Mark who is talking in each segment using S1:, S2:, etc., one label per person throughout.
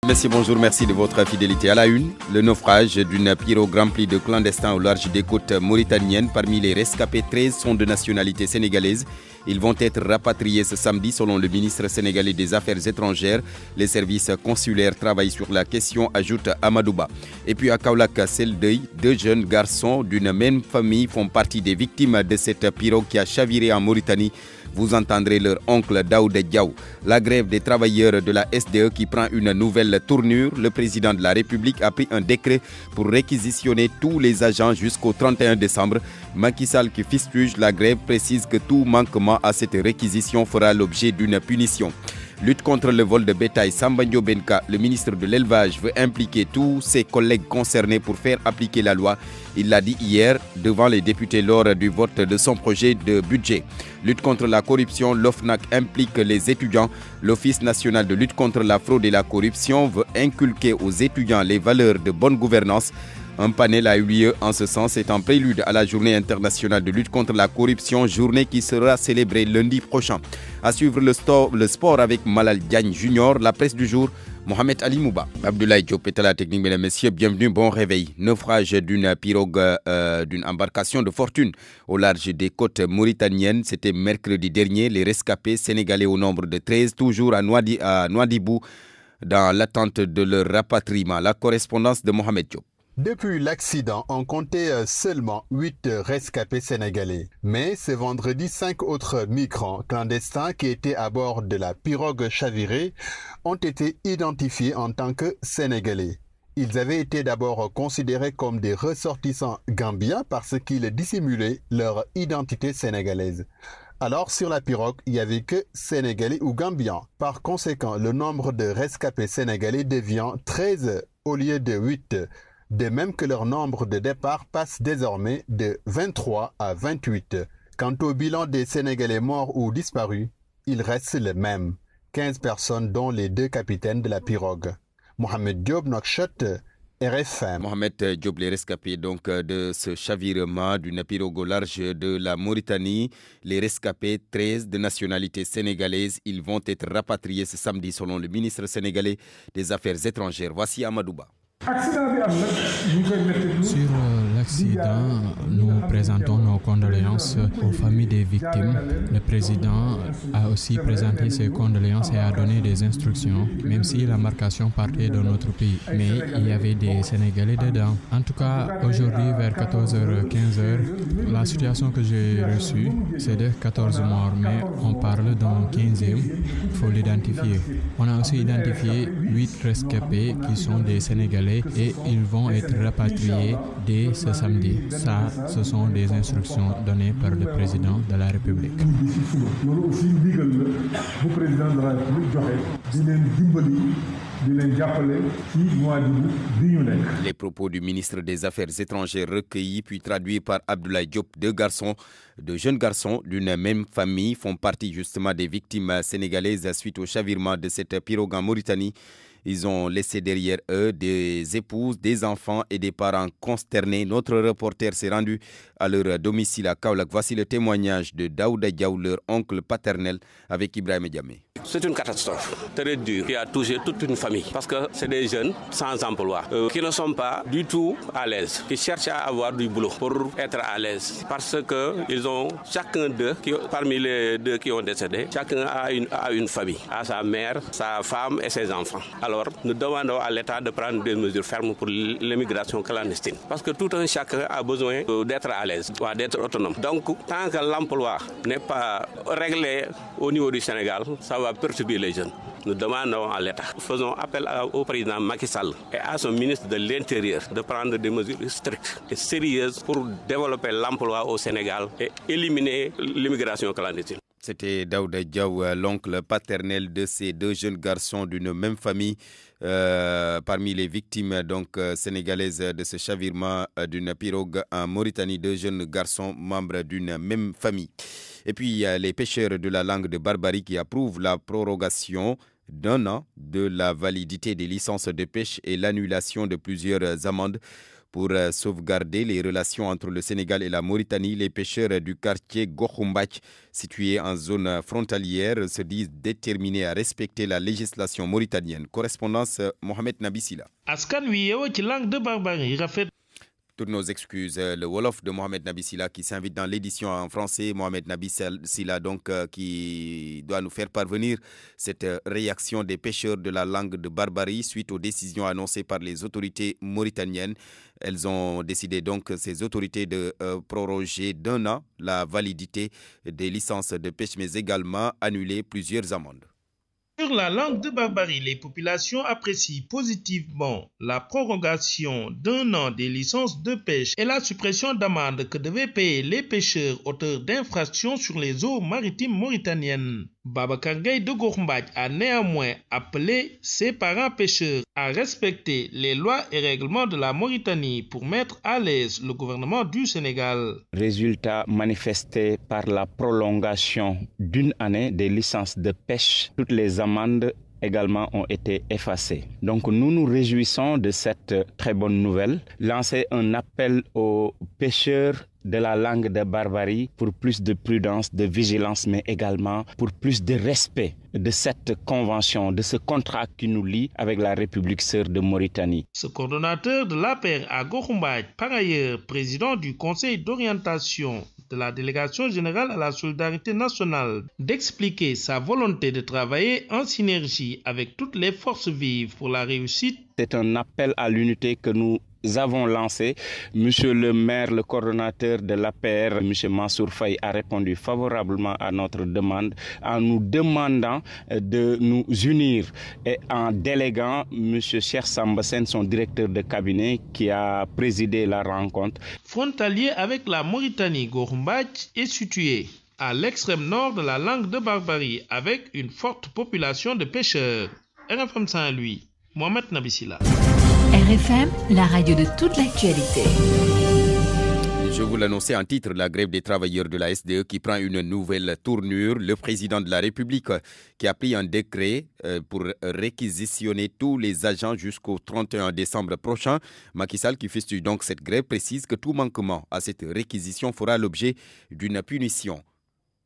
S1: Merci, bonjour, merci de votre fidélité. À la une, le naufrage d'une pirogue remplie de clandestins au large des côtes mauritaniennes. Parmi les rescapés, 13 sont de nationalité sénégalaise. Ils vont être rapatriés ce samedi selon le ministre sénégalais des Affaires étrangères. Les services consulaires travaillent sur la question, ajoute Amadouba. Et puis à Kaolack, c'est le deuil. 2 jeunes garçons d'une même famille font partie des victimes de cette pirogue qui a chaviré en Mauritanie. Vous entendrez leur oncle Daouda Diaw. La grève des travailleurs de la SDE qui prend une nouvelle tournure. Le président de la République a pris un décret pour réquisitionner tous les agents jusqu'au 31 décembre. Macky Sall, qui fustige la grève, précise que tout manquement à cette réquisition fera l'objet d'une punition. Lutte contre le vol de bétail, Samba Benka, le ministre de l'Élevage, veut impliquer tous ses collègues concernés pour faire appliquer la loi. Il l'a dit hier devant les députés lors du vote de son projet de budget. Lutte contre la corruption, l'OFNAC implique les étudiants. L'Office national de lutte contre la fraude et la corruption veut inculquer aux étudiants les valeurs de bonne gouvernance. Un panel a eu lieu en ce sens, c'est en prélude à la journée internationale de lutte contre la corruption, journée qui sera célébrée lundi prochain. À suivre le sport avec Malal Diagne Junior, la presse du jour, Mohamed Ali Mouba. Abdoulaye Diop est à la technique, mesdames et messieurs, bienvenue, bon réveil. Naufrage d'une pirogue, d'une embarcation de fortune au large des côtes mauritaniennes, c'était mercredi dernier. Les rescapés sénégalais au nombre de 13, toujours à Nouadhibou, dans l'attente de leur rapatriement. La correspondance de Mohamed Diop.
S2: Depuis l'accident, on comptait seulement 8 rescapés sénégalais. Mais ce vendredi, 5 autres migrants clandestins qui étaient à bord de la pirogue chavirée ont été identifiés en tant que sénégalais. Ils avaient été d'abord considérés comme des ressortissants gambiens parce qu'ils dissimulaient leur identité sénégalaise. Alors, sur la pirogue, il n'y avait que Sénégalais ou Gambiens. Par conséquent, le nombre de rescapés sénégalais devient 13 au lieu de 8. De même que leur nombre de départ passe désormais de 23 à 28. Quant au bilan des Sénégalais morts ou disparus, il reste le même. 15 personnes dont les 2 capitaines de la pirogue. Mohamed Diop, Nouakchott, RFM.
S1: Mohamed Diop, les rescapés donc de ce chavirement d'une pirogue au large de la Mauritanie. Les rescapés, 13 de nationalité sénégalaise, ils vont être rapatriés ce samedi selon le ministre sénégalais des Affaires étrangères. Voici Amadouba.
S3: Sur l'accident, nous présentons nos condoléances aux familles des victimes. Le président a aussi présenté ses condoléances et a donné des instructions, même si l'embarcation partait de notre pays. Mais il y avait des Sénégalais dedans. En tout cas, aujourd'hui, vers 14h, 15h, la situation que j'ai reçue, c'est de 14 morts, mais on parle d'un 15e, il faut l'identifier. On a aussi identifié 8 rescapés qui sont des Sénégalais et ils vont être rapatriés dès ce samedi. Ça, ce sont des instructions données par le président de la République.
S1: Les propos du ministre des Affaires étrangères recueillis puis traduits par Abdoulaye Diop. 2 jeunes garçons d'une même famille font partie justement des victimes sénégalaises suite au chavirement de cette pirogue en Mauritanie. Ils ont laissé derrière eux des épouses, des enfants et des parents consternés. Notre reporter s'est rendu à leur domicile à Kaolack. Voici le témoignage de Daouda Diaw, leur oncle paternel, avec Ibrahim Diamé.
S4: C'est une catastrophe très dure qui a touché toute une famille parce que c'est des jeunes sans emploi qui ne sont pas du tout à l'aise, qui cherchent à avoir du boulot pour être à l'aise parce qu'ils ont chacun d'eux, parmi les 2 qui ont décédé, chacun a une famille, a sa mère, sa femme et ses enfants. Alors nous demandons à l'État de prendre des mesures fermes pour l'immigration clandestine parce que tout un chacun a besoin d'être à l'aise, d'être autonome. Donc tant que l'emploi n'est pas réglé au niveau du Sénégal, ça va perturber les jeunes. Nous demandons à l'État, faisons appel au président Macky Sall et à son ministre de l'Intérieur de prendre des mesures strictes et sérieuses pour développer l'emploi au Sénégal et éliminer l'immigration clandestine.
S1: C'était Daouda Diaw, l'oncle paternel de ces 2 jeunes garçons d'une même famille, parmi les victimes donc sénégalaises de ce chavirement d'une pirogue en Mauritanie. 2 jeunes garçons membres d'une même famille. Et puis les pêcheurs de la langue de Barbarie qui approuvent la prorogation d'1 an de la validité des licences de pêche et l'annulation de plusieurs amendes Pour sauvegarder les relations entre le Sénégal et la Mauritanie, les pêcheurs du quartier Gokhoumbach, situé en zone frontalière, se disent déterminés à respecter la législation mauritanienne. Correspondance Mohamed Nabissila. Toutes nos excuses. Le Wolof de Mohamed Nabissila qui s'invite dans l'édition en français. Mohamed Nabissila donc qui doit nous faire parvenir cette réaction des pêcheurs de la langue de Barbarie suite aux décisions annoncées par les autorités mauritaniennes. Elles ont décidé donc, ces autorités, de proroger d'1 an la validité des licences de pêche, mais également annuler plusieurs amendes.
S5: Sur la langue de Barbarie, les populations apprécient positivement la prorogation d'1 an des licences de pêche et la suppression d'amendes que devaient payer les pêcheurs auteurs d'infractions sur les eaux maritimes mauritaniennes. Babacar Gaye de Gokhoumbach a néanmoins appelé ses parents pêcheurs à respecter les lois et règlements de la Mauritanie pour mettre à l'aise le gouvernement du Sénégal.
S6: Résultat manifesté par la prolongation d'1 année des licences de pêche. Toutes les amendes également ont été effacées. Donc nous nous réjouissons de cette très bonne nouvelle. Lancer un appel aux pêcheurs de la langue de Barbarie pour plus de prudence, de vigilance, mais également pour plus de respect de cette convention, de ce contrat qui nous lie avec la République sœur de Mauritanie.
S5: Ce coordonnateur de l'APR à Gokhoumbach, par ailleurs président du conseil d'orientation de la délégation générale à la solidarité nationale, d'expliquer sa volonté de travailler en synergie avec toutes les forces vives pour la réussite.
S6: C'est un appel à l'unité que nous avons lancé. Monsieur le maire, le coordonnateur de l'APR, monsieur Mansour Faye, a répondu favorablement à notre demande en nous demandant de nous unir et en déléguant monsieur Cheikh Sambassène, son directeur de cabinet, qui a présidé la rencontre.
S5: Frontalier avec la Mauritanie, Gokhoumbach est situé à l'extrême nord de la langue de Barbarie avec une forte population de pêcheurs. RFM Saint-Louis, Mohamed Nabissila.
S7: RFM, la radio de toute l'actualité.
S1: Je vous l'annonçais en titre, la grève des travailleurs de la SDE qui prend une nouvelle tournure. Le président de la République qui a pris un décret pour réquisitionner tous les agents jusqu'au 31 décembre prochain. Macky Sall, qui fustige donc cette grève, précise que tout manquement à cette réquisition fera l'objet d'une punition.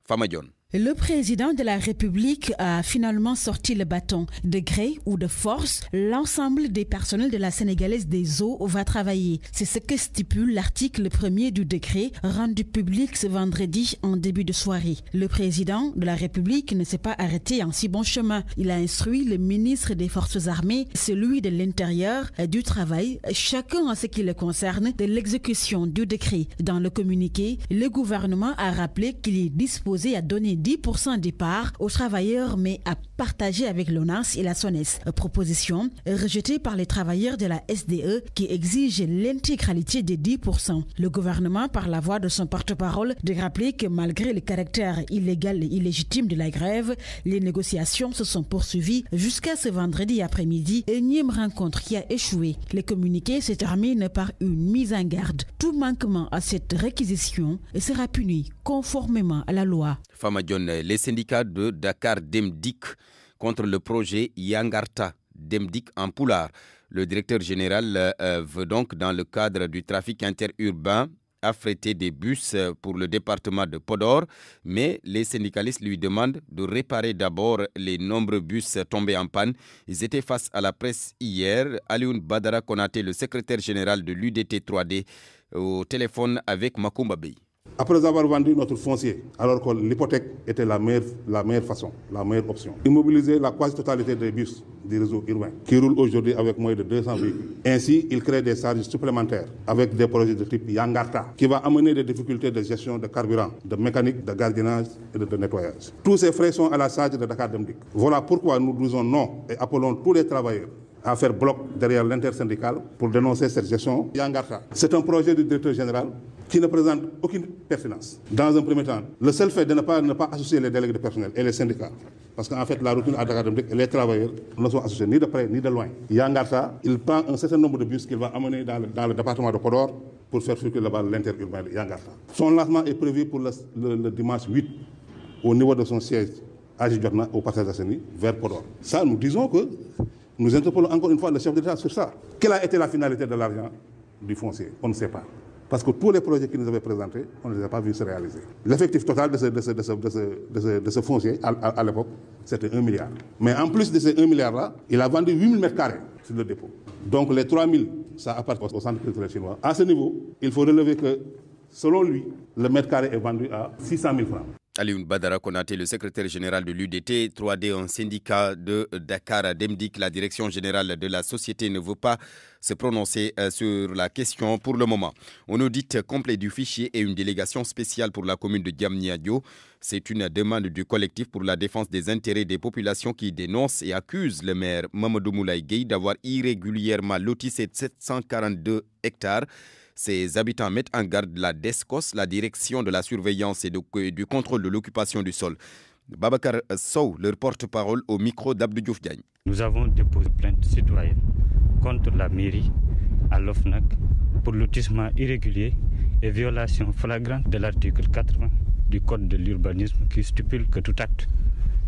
S1: Famadion.
S8: Le président de la République a finalement sorti le bâton. De gré ou de force, l'ensemble des personnels de la Sénégalaise des eaux va travailler. C'est ce que stipule l'article 1er du décret rendu public ce vendredi en début de soirée. Le président de la République ne s'est pas arrêté en si bon chemin. Il a instruit le ministre des Forces armées, celui de l'Intérieur, du Travail, chacun en ce qui le concerne, de l'exécution du décret. Dans le communiqué, le gouvernement a rappelé qu'il est disposé à donner 10% des parts aux travailleurs, mais à partager avec l'ONAS et la SONES. Proposition rejetée par les travailleurs de la SDE qui exigent l'intégralité des 10%. Le gouvernement, par la voix de son porte-parole, de rappeler que malgré le caractère illégal et illégitime de la grève, les négociations se sont poursuivies jusqu'à ce vendredi après-midi, énième rencontre qui a échoué. Le communiqué se termine par une mise en garde. Tout manquement à cette réquisition sera puni conformément à la loi.
S1: Les syndicats de Dakar Demdik contre le projet Yangarta Demdik en Poulard. Le directeur général veut donc, dans le cadre du trafic interurbain, affréter des bus pour le département de Podor, mais les syndicalistes lui demandent de réparer d'abord les nombreux bus tombés en panne. Ils étaient face à la presse hier. Alioune Badara Konaté, le secrétaire général de l'UDT 3D, au téléphone avec Macoumba Bey.
S9: Après avoir vendu notre foncier, alors que l'hypothèque était la meilleure façon, la meilleure option, immobiliser la quasi-totalité des bus du réseau urbain qui roulent aujourd'hui avec moins de 200 véhicules. Ainsi, il crée des charges supplémentaires avec des projets de type Yangarta qui va amener des difficultés de gestion de carburant, de mécanique, de gardiennage et de nettoyage. Tous ces frais sont à la charge de Dakar Demdik. Voilà pourquoi nous disons non et appelons tous les travailleurs à faire bloc derrière l'intersyndicale pour dénoncer cette gestion Yangarta. C'est un projet du directeur général qui ne présente aucune pertinence. Dans un premier temps, le seul fait de ne pas associer les délégués de personnel et les syndicats, parce qu'en fait la routine à Dakar Demdik et les travailleurs ne sont associés ni de près ni de loin. Yangarta, il prend un certain nombre de bus qu'il va amener dans le département de Podor pour faire circuler là-bas l'interurbain de Yangarta. Son lancement est prévu pour le dimanche 8 au niveau de son siège à Djidjorna, au passage d'Asseni, vers Podor. Ça, nous disons que nous interpellons encore une fois le chef d'État sur ça. Quelle a été la finalité de l'argent du foncier, on ne sait pas. Parce que tous les projets qu'ils nous avaient présentés, on ne les a pas vus se réaliser. L'effectif total de ce foncier, à l'époque, c'était 1 milliard. Mais en plus de ces 1 milliard-là, il a vendu 8 000 mètres carrés sur le dépôt. Donc les 3 000, ça appartient au centre culturel chinois. À ce niveau, il faut relever que, selon lui, le mètre carré est vendu à 600 000 francs.
S1: Alioune Badara Konaté, le secrétaire général de l'UDT 3D, un syndicat de Dakar, DEMDIC, la direction générale de la société ne veut pas se prononcer sur la question pour le moment. Un audit complet du fichier et une délégation spéciale pour la commune de Diamniadio. C'est une demande du collectif pour la défense des intérêts des populations qui dénonce et accuse le maire Mamadou Moulaye Gueye d'avoir irrégulièrement loti ces 742 hectares. Ces habitants mettent en garde la DESCOS, la direction de la surveillance et du contrôle de l'occupation du sol. Babacar Sow, leur porte-parole au micro d'Abdou Diouf Diagne.
S10: Nous avons déposé plainte citoyenne contre la mairie à l'OFNAC pour lotissement irrégulier et violation flagrante de l'article 80 du Code de l'urbanisme qui stipule que tout acte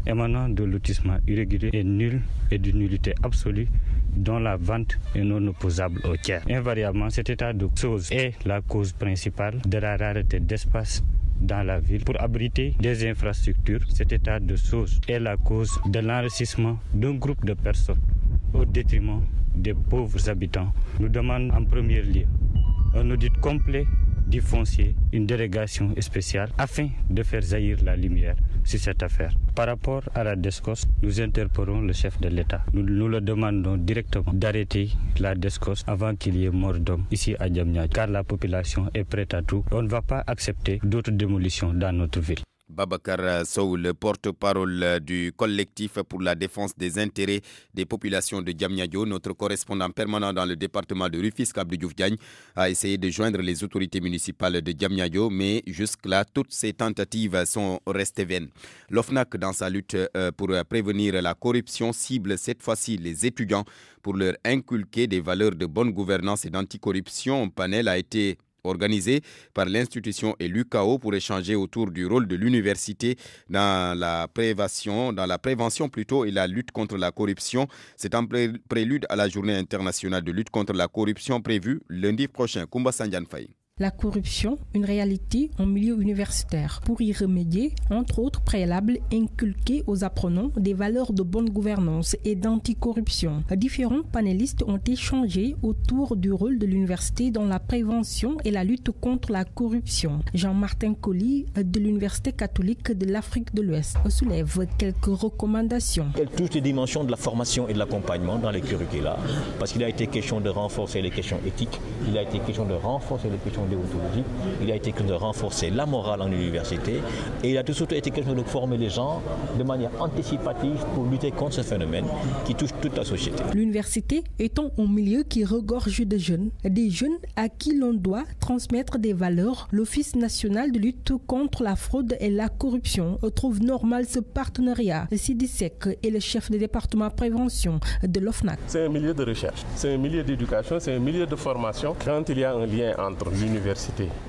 S10: émanant de lotissement irrégulier est nul et d'une nullité absolue dont la vente est non opposable au tiers. Invariablement, cet état de choses est la cause principale de la rareté d'espace dans la ville. Pour abriter des infrastructures, cet état de choses est la cause de l'enrichissement d'un groupe de personnes au détriment des pauvres habitants. Nous demandons en premier lieu un audit complet du foncier, une délégation spéciale afin de faire jaillir la lumière sur cette affaire. Par rapport à la DESCOS, nous interpellons le chef de l'État. Nous le demandons directement d'arrêter la DESCOS avant qu'il y ait mort d'homme ici à Diamniadio, car la population est prête à tout. On ne va pas accepter d'autres démolitions dans notre ville.
S1: Babacar Sow, le porte-parole du collectif pour la défense des intérêts des populations de Diamniadio, notre correspondant permanent dans le département de Rufisque, Abdou Diouf Diagne, a essayé de joindre les autorités municipales de Diamniadio, mais jusque-là, toutes ces tentatives sont restées vaines. L'OFNAC, dans sa lutte pour prévenir la corruption, cible cette fois-ci les étudiants pour leur inculquer des valeurs de bonne gouvernance et d'anticorruption. Un panel a été organisé par l'institution et l'UCAO pour échanger autour du rôle de l'université dans la prévention et la lutte contre la corruption. C'est un prélude à la journée internationale de lutte contre la corruption prévue lundi prochain. Koumba Sandiane Faye.
S11: La corruption, une réalité en milieu universitaire. Pour y remédier, entre autres préalables, inculquer aux apprenants des valeurs de bonne gouvernance et d'anticorruption. Différents panélistes ont échangé autour du rôle de l'université dans la prévention et la lutte contre la corruption. Jean-Martin Colli de l'Université catholique de l'Afrique de l'Ouest soulève quelques recommandations.
S12: Elle touche les dimensions de la formation et de l'accompagnement dans les curricula, parce qu'il a été question de renforcer les questions éthiques, il a été question de renforcer les questions déontologique, il a été question de renforcer la morale en université et il a surtout été question de former les gens de manière anticipative pour lutter contre ce phénomène qui touche toute la société.
S11: L'université étant un milieu qui regorge de jeunes, des jeunes à qui l'on doit transmettre des valeurs, l'Office national de lutte contre la fraude et la corruption trouve normal ce partenariat. Sidi Seck est le chef de département prévention de l'OFNAC.
S13: C'est un milieu de recherche, c'est un milieu d'éducation, c'est un milieu de formation. Quand il y a un lien entre l'université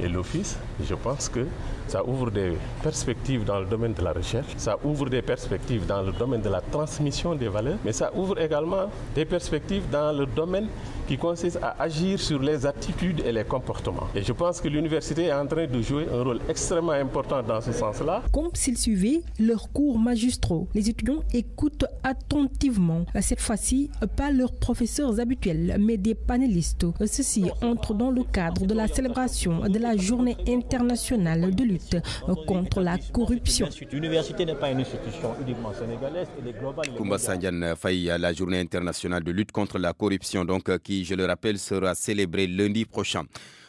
S13: et l'office, je pense que ça ouvre des perspectives dans le domaine de la recherche, ça ouvre des perspectives dans le domaine de la transmission des valeurs, mais ça ouvre également des perspectives dans le domaine qui consiste à agir sur les attitudes et les comportements. Et je pense que l'université est en train de jouer un rôle extrêmement important dans ce sens-là.
S11: Comme s'ils suivaient leurs cours magistraux, les étudiants écoutent attentivement. Cette fois-ci, pas leurs professeurs habituels, mais des panélistes. Ceci entre dans le cadre de la célébration de la Journée internationale de lutte contre la corruption.
S12: L'université n'est pas une institution uniquement sénégalaise, elle est globale.
S1: Koumba Sandiane Faye, la Journée internationale de lutte contre la corruption, donc qui, je le rappelle, sera célébrée lundi prochain.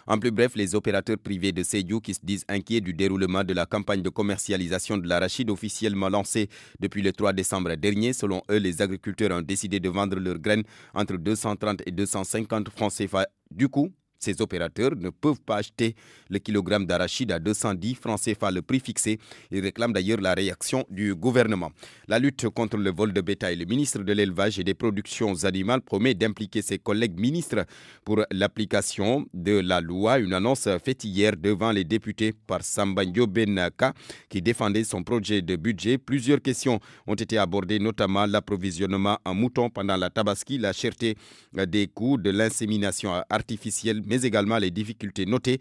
S1: En plus bref, les opérateurs privés de Sédhiou qui se disent inquiets du déroulement de la campagne de commercialisation de l'arachide officiellement lancée depuis le 3 décembre dernier. Selon eux, les agriculteurs ont décidé de vendre leurs graines entre 230 et 250 francs CFA. Du coup, ces opérateurs ne peuvent pas acheter le kilogramme d'arachide à 210 francs CFA, le prix fixé. Ils réclament d'ailleurs la réaction du gouvernement. La lutte contre le vol de bétail. Le ministre de l'Élevage et des Productions animales promet d'impliquer ses collègues ministres pour l'application de la loi. Une annonce faite hier devant les députés par Samba Ndiobenaka qui défendait son projet de budget. Plusieurs questions ont été abordées, notamment l'approvisionnement en moutons pendant la tabaski, la cherté des coûts de l'insémination artificielle, mais également les difficultés notées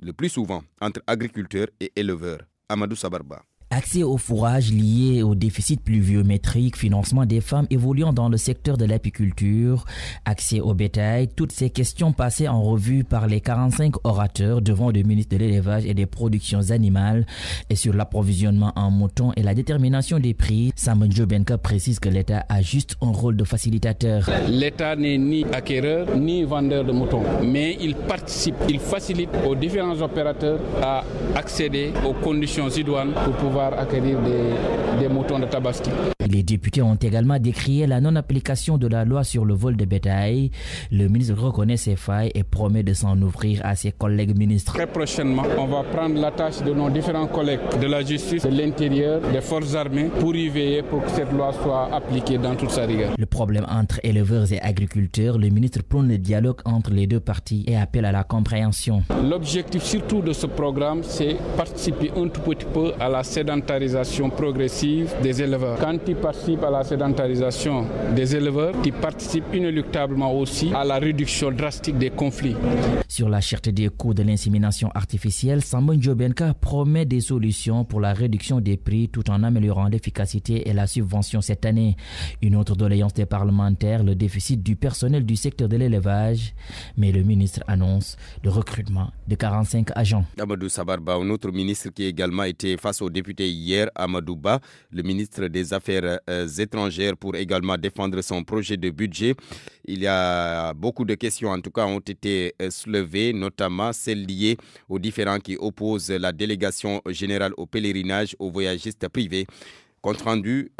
S1: le plus souvent entre agriculteurs et éleveurs. Amadou Sabarba.
S14: Accès au fourrage lié au déficit pluviométrique, financement des femmes évoluant dans le secteur de l'apiculture, accès au bétail, toutes ces questions passées en revue par les 45 orateurs devant le ministre de l'élevage et des productions animales et sur l'approvisionnement en moutons et la détermination des prix. Sambandjo Benka précise que l'État a juste un rôle de facilitateur.
S15: L'État n'est ni acquéreur ni vendeur de moutons, mais il participe, il facilite aux différents opérateurs à accéder aux conditions idoines pour pouvoir acquérir des moutons de Tabaski.
S14: Les députés ont également décrié la non-application de la loi sur le vol de bétail. Le ministre reconnaît ses failles et promet de s'en ouvrir à ses collègues ministres.
S15: Très prochainement, on va prendre la tâche de nos différents collègues de la justice, de l'intérieur, des forces armées pour y veiller pour que cette loi soit appliquée dans toute sa rigueur.
S14: Le problème entre éleveurs et agriculteurs, le ministre prône le dialogue entre les deux parties et appelle à la compréhension.
S15: L'objectif surtout de ce programme, c'est participer un tout petit peu à la sédentarisation progressive des éleveurs. Quand ils participent à la sédentarisation des éleveurs, ils participent inéluctablement aussi à la réduction drastique des conflits.
S14: Sur la cherté des coûts de l'insémination artificielle, Sambandjo Benka promet des solutions pour la réduction des prix tout en améliorant l'efficacité et la subvention cette année. Une autre doléance des parlementaires, le déficit du personnel du secteur de l'élevage. Mais le ministre annonce le recrutement de 45 agents.
S1: Amadou Sabarba, un autre ministre qui a également été face aux députés hier, Amadou Ba, le ministre des Affaires étrangères, pour également défendre son projet de budget. Il y a beaucoup de questions, en tout cas, ont été soulevées, notamment celles liées aux différends qui opposent la délégation générale au pèlerinage aux voyagistes privés. Compte rendu,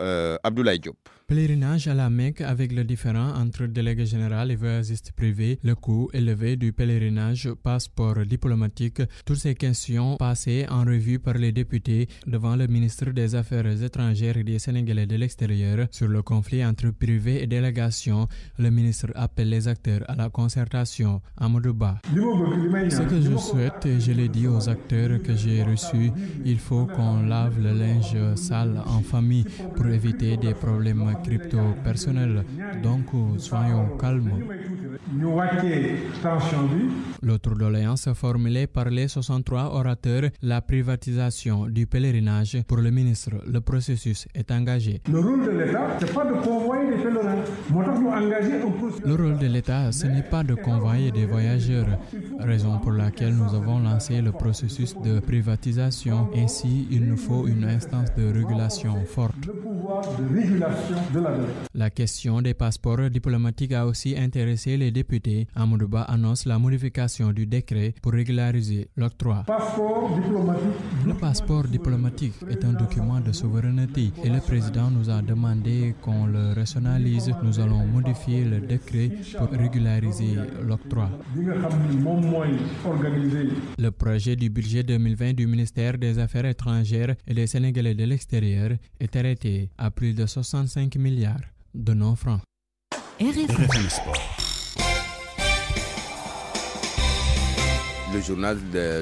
S1: Abdoulaye Diop.
S3: Pèlerinage à la Mecque avec le différend entre délégué général et voyagistes privés, le coût élevé du pèlerinage, passeport diplomatique, toutes ces questions passées en revue par les députés devant le ministre des Affaires étrangères et des Sénégalais de l'extérieur sur le conflit entre privés et délégations. Le ministre appelle les acteurs à la concertation. Amadou Ba. Ce que je souhaite, et je l'ai dit aux acteurs que j'ai reçus, il faut qu'on lave le linge sale en famille pour éviter des problèmes crypto-personnels. Donc, soyons calmes. L'autre doléance formulée par les 63 orateurs, la privatisation du pèlerinage. Pour le ministre, le processus est engagé.
S16: Le rôle de l'État, ce n'est pas de convoyer des pèlerins.
S3: Le rôle de l'État, ce n'est pas de convoyer des voyageurs. Raison pour laquelle nous avons lancé le processus de privatisation. Ainsi, il nous faut une instance de régulation forte.
S16: Le pouvoir de régulation de la dette.
S3: La question des passeports diplomatiques a aussi intéressé les députés. Amadou Ba annonce la modification du décret pour régulariser l'octroi. Le passeport diplomatique est un document de souveraineté et le président nous a demandé qu'on le rationalise. Nous allons modifier le décret pour régulariser l'octroi. Le projet du budget 2020 du ministère des Affaires étrangères et des Sénégalais de l'extérieur est arrêté à plus de 65 milliards de non-francs.
S7: RFI Sport.
S1: Le journal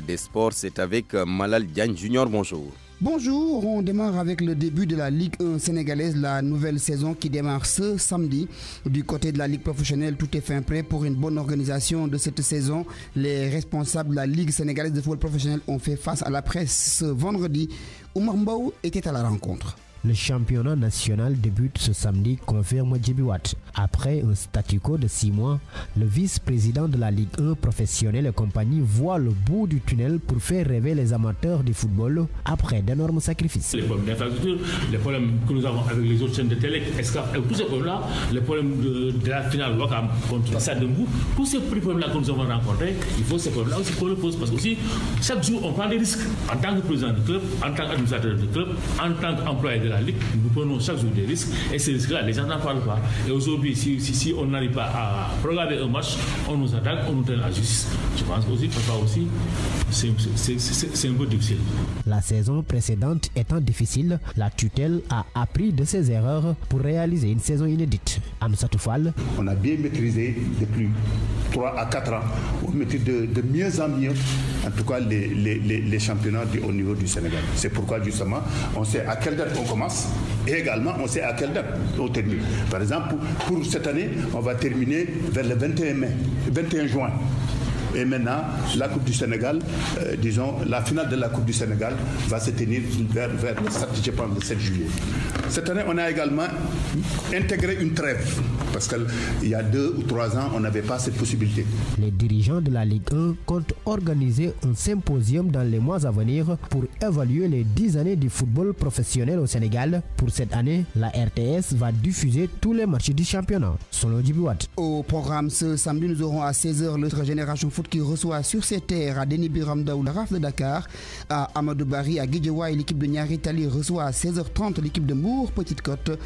S1: des sports, c'est avec Malal Diagne Junior. Bonjour.
S17: Bonjour, on démarre avec le début de la Ligue 1 sénégalaise, la nouvelle saison qui démarre ce samedi. Du côté de la Ligue professionnelle, tout est fin prêt pour une bonne organisation de cette saison. Les responsables de la Ligue sénégalaise de football professionnel ont fait face à la presse ce vendredi. Oumar Mbaou était à la rencontre.
S18: Le championnat national débute ce samedi, confirme Djibi Watt. Après un statu quo de 6 mois, le vice-président de la Ligue 1 professionnelle et compagnie voit le bout du tunnel pour faire rêver les amateurs du football après d'énormes sacrifices.
S19: Les problèmes d'infrastructure, les problèmes que nous avons avec les autres chaînes de télé, tous ces problèmes-là, les problèmes de la finale Wakam contre Stade de Mbour, tous ces problèmes-là que nous avons rencontrés, il faut ces problèmes-là aussi qu'on le pose parce que aussi, chaque jour on prend des risques. En tant que président du club, en tant qu'administrateur du club, en tant qu'employé de la Ligue, nous prenons chaque jour des risques et ces risques-là, les gens n'en parlent pas. Et aujourd'hui, si on n'arrive pas à programmer un match, on nous attaque, on nous traîne à la justice. Je pense aussi, parfois aussi, c'est un peu difficile.
S18: La saison précédente étant difficile, la tutelle a appris de ses erreurs pour réaliser une saison inédite. Amsatou Fall.
S20: On a bien maîtrisé depuis 3 à 4 ans. On maîtrise de mieux en mieux, en tout cas, les championnats au niveau du Sénégal. C'est pourquoi, justement, on sait à quelle date on commence et également on sait à quelle date on termine. Par exemple, pour cette année, on va terminer vers le 21 juin. Et maintenant, la Coupe du Sénégal, disons, la finale de la Coupe du Sénégal va se tenir vers je pense, le 7 juillet. Cette année, on a également intégré une trêve, parce qu'il y a 2 ou 3 ans, on n'avait pas cette possibilité.
S18: Les dirigeants de la Ligue 1 comptent organiser un symposium dans les mois à venir pour évaluer les 10 années du football professionnel au Sénégal. Pour cette année, la RTS va diffuser tous les matchs du championnat. Selon Djibi Watt.
S17: Au programme ce samedi, nous aurons à 16h l'autre Génération Foot qui reçoit sur ses terres à Déni Biramdaou la RAF de Dakar, à Amadou Bari, à Guédiawaye, l'équipe de Niari Tali reçoit à 16h30 l'équipe de Mour Petite Côte.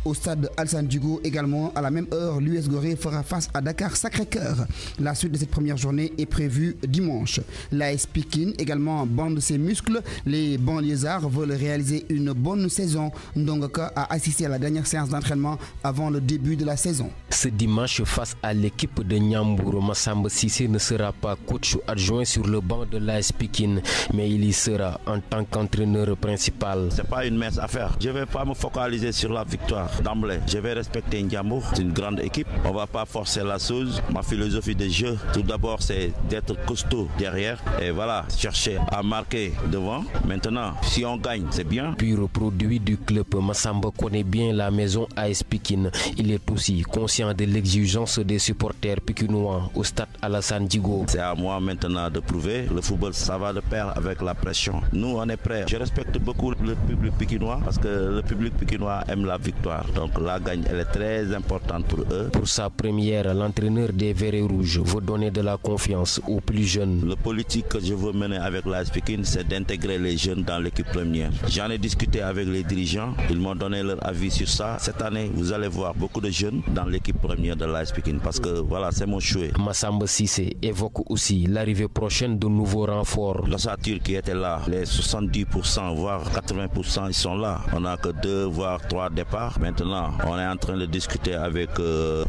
S17: Au stade Alassane Djigo également, à la même heure, l'US Gorée fera face à Dakar Sacré-Cœur. La suite de cette première journée est prévue dimanche. L'AS Pikine également bande ses muscles. Les banlieusards veulent réaliser une bonne saison. Ndongaka a assisté à la dernière séance d'entraînement avant le début de la saison.
S21: Ce dimanche, face à l'équipe de Niambour, Massamba Cissé ne sera pas coach adjoint sur le banc de l'AS Pikine, mais il y sera en tant qu'entraîneur principal.
S22: C'est pas une mince affaire. Je ne vais pas me focaliser sur la victoire. D'emblée, je vais respecter Ndiambour, c'est une grande équipe. On ne va pas forcer la chose. Ma philosophie de jeu, tout d'abord, c'est d'être costaud derrière et voilà, chercher à marquer devant. Maintenant, si on gagne, c'est bien.
S21: Pur produit du club, Massamba connaît bien la maison AS Pikine. Il est aussi conscient de l'exigence des supporters pikinois au stade Alassane Djigo.
S22: C'est à moi maintenant de prouver. Le football, ça va de pair avec la pression. Nous, on est prêts. Je respecte beaucoup le public pikinois parce que le public pikinois aime la victoire. Donc la gagne, elle est très importante pour eux.
S21: Pour sa première, l'entraîneur des Verts et Rouges veut donner de la confiance aux plus jeunes.
S22: Le politique que je veux mener avec l'AS Pikine, c'est d'intégrer les jeunes dans l'équipe première. J'en ai discuté avec les dirigeants, ils m'ont donné leur avis sur ça. Cette année, vous allez voir beaucoup de jeunes dans l'équipe première de l'AS Pikine parce que voilà, c'est mon choix.
S21: Massamba Cissé évoque aussi l'arrivée prochaine de nouveaux renforts.
S22: L'ossature qui était là, les 70% voire 80% ils sont là. On n'a que 2 voire 3 départs. Maintenant, on est en train de discuter avec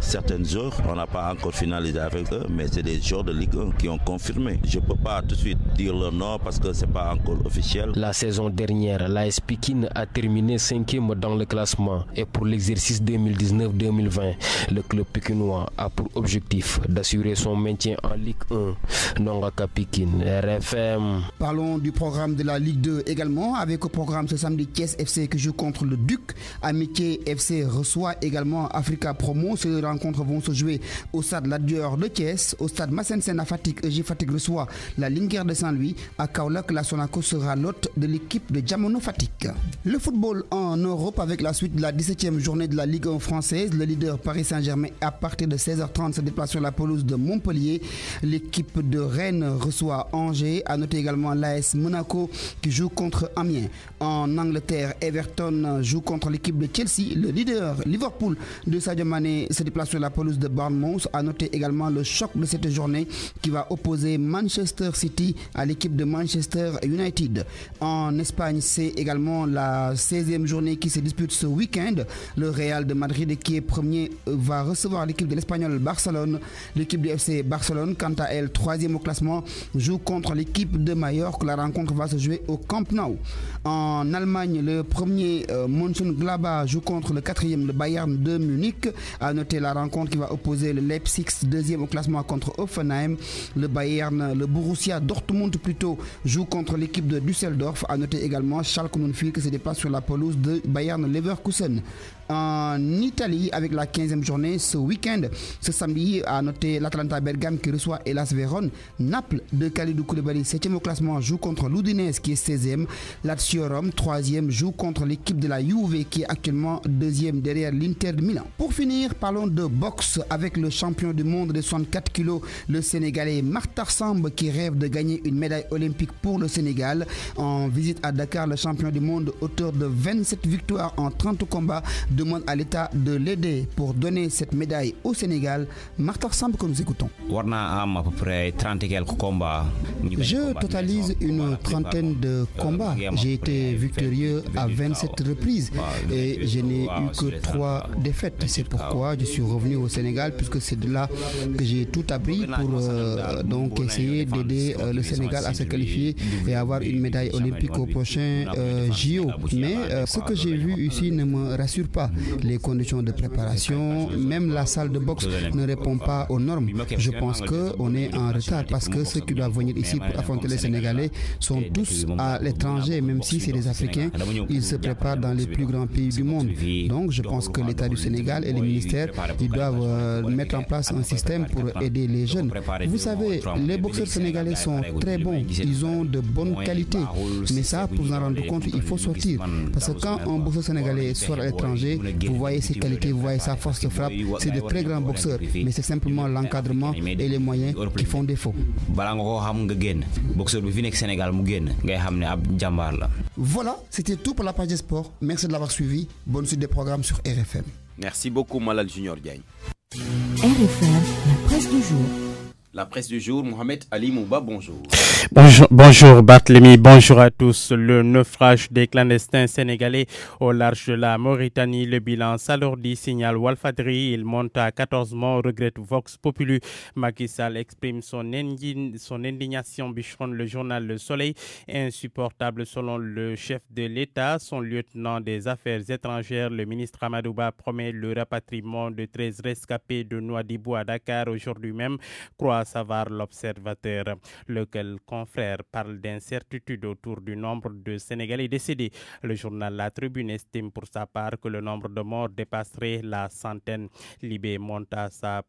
S22: certaines joueurs. On n'a pas encore finalisé avec eux, mais c'est des joueurs de Ligue 1 qui ont confirmé. Je ne peux pas tout de suite dire leur nom parce que ce n'est pas encore officiel.
S21: La saison dernière, l'AS Pikine a terminé 5e dans le classement. Et pour l'exercice 2019-2020, le club pikinois a pour objectif d'assurer son maintien en Ligue 1. Nongaka Pikine, RFM.
S17: Parlons du programme de la Ligue 2 également, avec au programme ce samedi Thiès FC qui joue contre le Duc. Amitié FC reçoit également Africa Promo. Ces rencontres vont se jouer au stade La Dior de Thiès, au stade Massensen à Fatick. EJ Fatick reçoit la Linguère de Saint-Louis. À Kaolack, la Sonaco sera l'hôte de l'équipe de Diamono Fatick. Le football en Europe avec la suite de la 17e journée de la Ligue 1 française. Le leader Paris Saint-Germain à partir de 16h30 se déplace sur la pelouse de Montpellier. L'équipe de Rennes reçoit Angers. À noter également l'AS Monaco qui joue contre Amiens. En Angleterre, Everton joue contre l'équipe de Chelsea. Le leader Liverpool de Sadio Mané se déplace sur la pelouse de Bournemouth. À noter également le choc de cette journée qui va opposer Manchester City à l'équipe de Manchester United. En Espagne, c'est également la 16e journée qui se dispute ce week-end. Le Real de Madrid qui est premier va recevoir l'équipe de l'Espagnol Barcelone. L'équipe du FC Barcelone, quant à elle, 3e au classement, joue contre l'équipe de Mallorca. La rencontre va se jouer au Camp Nou. En Allemagne, le premier Mönchengladbach joue contre le 4e, le Bayern de Munich. À noter la rencontre qui va opposer le Leipzig, 2e au classement, contre Hoffenheim. Le Bayern, le Borussia Dortmund plutôt, joue contre l'équipe de Düsseldorf. À noter également Schalke 04 qui se déplace sur la pelouse de Bayern Leverkusen. En Italie, avec la 15e journée ce week-end, ce samedi, à noter l'Atalanta Bergame qui reçoit Hellas Vérone. Naples de Kalidou Koulibaly, 7e au classement, joue contre l'Udinese qui est 16e. Lazio Rome, 3e, joue contre l'équipe de la Juve qui est actuellement 2e derrière l'Inter de Milan. Pour finir, parlons de boxe avec le champion du monde de 64 kg, le Sénégalais Makhtar Samb qui rêve de gagner une médaille olympique pour le Sénégal. En visite à Dakar, le champion du monde, auteur de 27 victoires en 30 combats, demande à l'État de l'aider pour donner cette médaille au Sénégal. Makhtar Samb que nous écoutons.
S23: À peu près 30 et quelques combats.
S17: Je totalise une trentaine de combats. J'ai été victorieux à 27 reprises et je n'ai eu que 3 défaites. C'est pourquoi je suis revenu au Sénégal, puisque c'est de là que j'ai tout appris pour donc essayer d'aider le Sénégal à se qualifier et avoir une médaille olympique au prochain JO. Mais ce que j'ai vu ici ne me rassure pas. Les conditions de préparation, même la salle de boxe ne répond pas aux normes. Je pense qu'on est en retard parce que ceux qui doivent venir ici pour affronter les Sénégalais sont tous à l'étranger, même si c'est des Africains, ils se préparent dans les plus grands pays du monde. Donc je pense que l'État du Sénégal et les ministères, ils doivent mettre en place un système pour aider les jeunes. Vous savez, les boxeurs sénégalais sont très bons, ils ont de bonnes qualités, mais ça, pour vous en rendre compte, il faut sortir. Parce que quand un boxeur sénégalais sort à l'étranger, vous voyez ses qualités, vous voyez sa force de frappe, c'est de très grands boxeurs, mais c'est simplement l'encadrement et les moyens qui font défaut. Voilà, c'était tout pour la page des sports. Merci de l'avoir suivi. Bonne suite des programmes sur RFM.
S1: Merci beaucoup, Malal Junior Diagne.
S7: RFM, la presse du jour.
S1: La presse du jour, Mohamed Ali Mouba, bonjour.
S2: Bonjour Barthélémy, bonjour à tous. Le naufrage des clandestins sénégalais au large de la Mauritanie, le bilan s'alourdit, signale Walfadri. Il monte à 14 morts, regrette Vox Populi. Macky Sall exprime son indignation, bicheronne le journal Le Soleil. Insupportable selon le chef de l'État, son lieutenant des Affaires étrangères, le ministre Amadouba, promet le rapatriement de 13 rescapés de Nouadhibou à Dakar aujourd'hui même. Croit savoir l'Observateur, lequel confrère parle d'incertitude autour du nombre de Sénégalais décédés. Le journal La Tribune estime pour sa part que le nombre de morts dépasserait la centaine. Libé montre à sa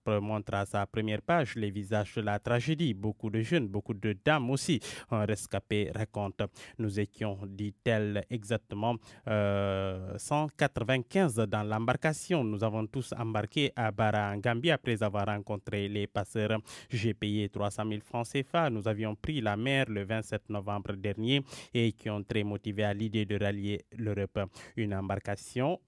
S2: première page les visages de la tragédie. Beaucoup de jeunes, beaucoup de dames aussi. Un rescapé raconte. Nous étions, dit-elle, exactement 195 dans l'embarcation. Nous avons tous embarqué à Bara en Gambie après avoir rencontré les passeurs. J'ai payé 300 000 francs CFA. Nous avions pris la mer le 27 novembre dernier et qui ont très motivé à l'idée de rallier l'Europe. Une embarcation,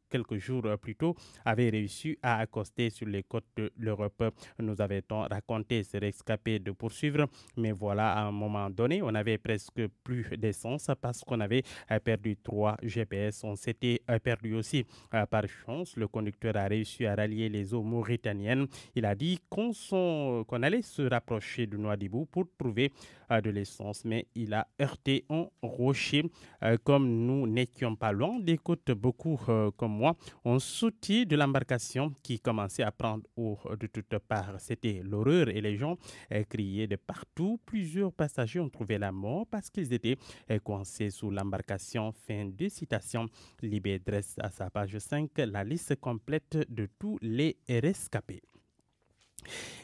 S2: quelques jours plus tôt, avait réussi à accoster sur les côtes de l'Europe. Nous avait-on raconté ce rescapé de poursuivre, mais voilà, à un moment donné, on avait presque plus d'essence parce qu'on avait perdu 3 GPS. On s'était perdu aussi. Par chance, le conducteur a réussi à rallier les eaux mauritaniennes. Il a dit qu'on allait se rapprocher de Nouadhibou pour trouver de l'essence, mais il a heurté un rocher. Comme nous n'étions pas loin des côtes, beaucoup comme moi, on sautit de l'embarcation qui commençait à prendre eau de toutes parts. C'était l'horreur et les gens criaient de partout. Plusieurs passagers ont trouvé la mort parce qu'ils étaient coincés sous l'embarcation. Fin de citation. Libé dresse à sa page 5 la liste complète de tous les rescapés.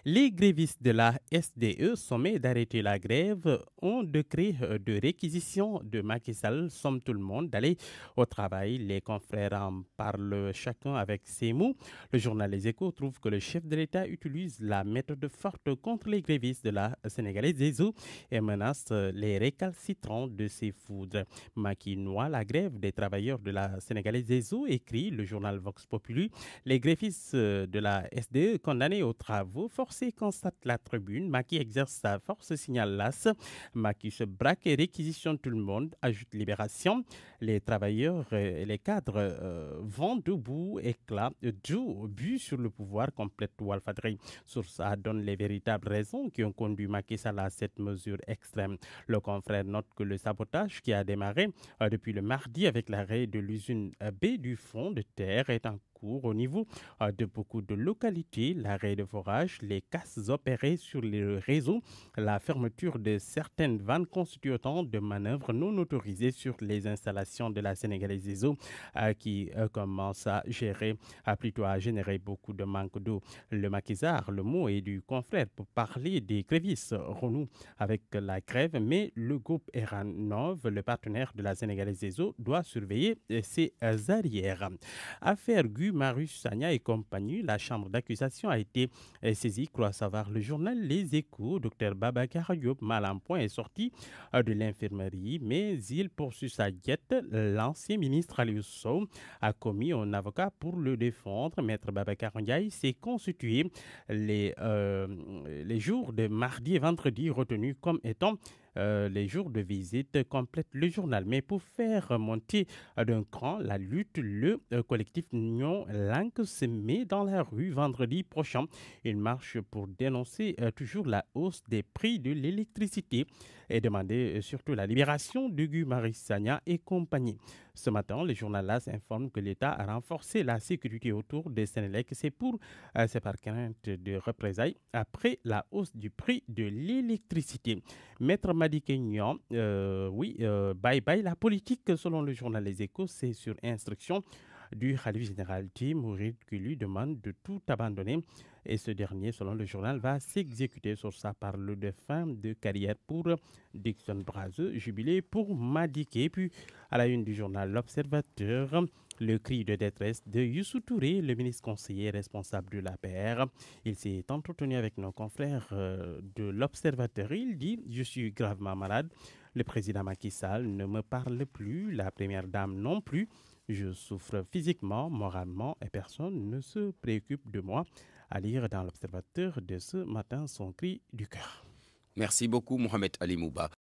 S2: Les grévistes de la SDE, sommés d'arrêter la grève, ont décret de réquisition de Macky Sall, somme tout le monde d'aller au travail. Les confrères en parlent chacun avec ses mots. Le journal Les Échos trouve que le chef de l'État utilise la méthode forte contre les grévistes de la Sénégalaise des eaux et menace les récalcitrants de ses foudres. Macky noie la grève des travailleurs de la Sénégalaise des eaux, écrit le journal Vox Populi. Les grévistes de la SDE condamnés aux travaux forcés, constate la Tribune. Macky exerce sa force, signale l'AS. Macky se braque et réquisitionne tout le monde, ajoute Libération. Les travailleurs et les cadres vont debout, éclat, but sur le pouvoir, complète Walfadri. Source A donne les véritables raisons qui ont conduit Macky Sall à cette mesure extrême. Le confrère note que le sabotage qui a démarré depuis le mardi avec l'arrêt de l'usine B du fond de terre est en cours au niveau de beaucoup de localités. L'arrêt de forage, les casses opérées sur les réseaux, la fermeture de certaines vannes constituent autant de manœuvres non autorisées sur les installations de la Sénégalaise des eaux qui commence à générer beaucoup de manque d'eau. Le maquisard, le mot est du confrère pour parler des grévistes renoue avec la grève, mais le groupe Eranov, le partenaire de la Sénégalaise des eaux, doit surveiller ses arrières. Affaire Marius Sagna et compagnie, la chambre d'accusation a été saisie, croit savoir le journal Les Échos. Dr Babacar Diop, mal en point, est sorti de l'infirmerie, mais il poursuit sa diète. L'ancien ministre Aliou Sow a commis un avocat pour le défendre. Maître Babacar Ndiaye s'est constitué les jours de mardi et vendredi retenus comme étant Les jours de visite complètent le journal. Mais pour faire monter d'un cran la lutte, le collectif Union Langue se met dans la rue vendredi prochain. Une marche pour dénoncer toujours la hausse des prix de l'électricité et demander surtout la libération de Guy Marius Sagna et compagnie. Ce matin, le journal LAS informe que l'État a renforcé la sécurité autour des Sénélec. C'est par crainte de représailles après la hausse du prix de l'électricité. Maître Madi Kenyan, bye bye la politique selon le journal Les Échos, c'est sur instruction du Khalife général Tim Mourid qui lui demande de tout abandonner. Et ce dernier, selon le journal, va s'exécuter sur sa parole de fin de carrière pour Dixon Brazeux, jubilé pour Madiké. Puis, à la une du journal L'Observateur, le cri de détresse de Youssou Touré, le ministre conseiller responsable de l'APR. Il s'est entretenu avec nos confrères de L'Observateur. Il dit « Je suis gravement malade. Le président Macky Sall ne me parle plus, la première dame non plus. Je souffre physiquement, moralement et personne ne se préoccupe de moi. » À lire dans l'Observateur de ce matin son cri du cœur.
S1: Merci beaucoup, Mohamed Ali Mouba.